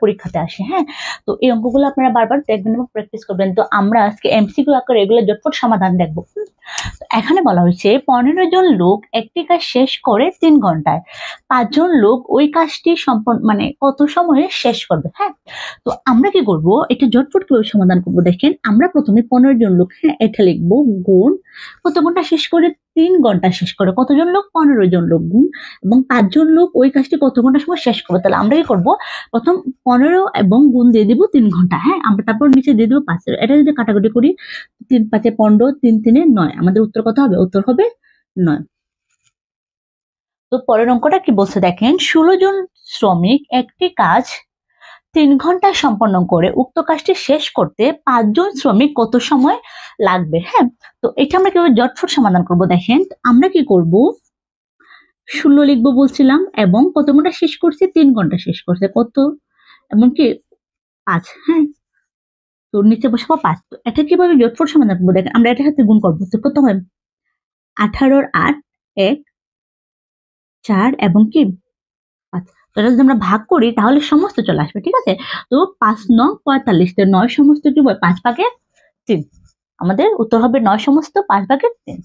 পরীক্ষাতে আসে। হ্যাঁ, তো এই অঙ্কগুলো আপনারা বারবার দেখবেন এবং প্র্যাকটিস করবেন। তো আমরা আজকে এমসিকিউ আকারে এগুলো ঝটপট সমাধান দেখবো। এখানে বলা হয়েছে 15 জন লোক একটি কাজ শেষ করে 3 ঘন্টায়, 5 জন লোক ওই কাজটি সম্পন্ন মানে কত সময়ে শেষ করবে। হ্যাঁ, তো আমরা কি করব, এটা ঝটপট কিভাবে সমাধান করবো দেখেন। আমরা প্রথমে 15 জন লোক, হ্যাঁ এটা লিখবো, গুণ কত ঘন্টা শেষ করে, 3 ঘন্টা শেষ করে, কতজন লোক, 15 জন লোক, গুণ এবং 5 জন লোক ওই কাজটি কত ঘন্টা সময় শেষ করবে। তাহলে আমরা কি করবো, প্রথম 15 এবং গুণ দিয়ে দিব 3 ঘন্টা। হ্যাঁ, আমরা তারপর নিচে দিয়ে দিব 5। এটা যদি কাটাকুটি করি, 3 5 15, 3 3 9, আমাদের উত্তর কত হবে, উত্তর হবে 9। তো পরের অঙ্কটা কি বলছে দেখেন, 16 জন শ্রমিক একটি কাজ 3 ঘন্টায় সম্পন্ন করে উক্ত কাজটি শেষ করতে 5 জন শ্রমিক কত সময় লাগবে। হ্যাঁ, তো এটা আমরা কিভাবে ঝটফট সমাধান করব দেখেন। আমরা কি করব, 16 লিখবো বলছিলাম এবং কত ঘন্টা শেষ করছে, 3 ঘন্টা শেষ করছে, কত এমনকি 5। হ্যাঁ, তো নিচে বসাবো 5। তো এটা কিভাবে ঝটফট সমাধান করবো দেখেন, আমরা এটার সাথে গুণ করবো। তো কত হয়, 18 8 1 4 এবং কি 5। তো এটা যদি আমরা ভাগ করি তাহলে সমস্ত চলে আসবে। ঠিক আছে, তো 5 9 45, তো 9 সমস্ত কি 5 ভাগের 3, আমাদের উত্তর হবে 9 সমস্ত 5 ভাগের 3।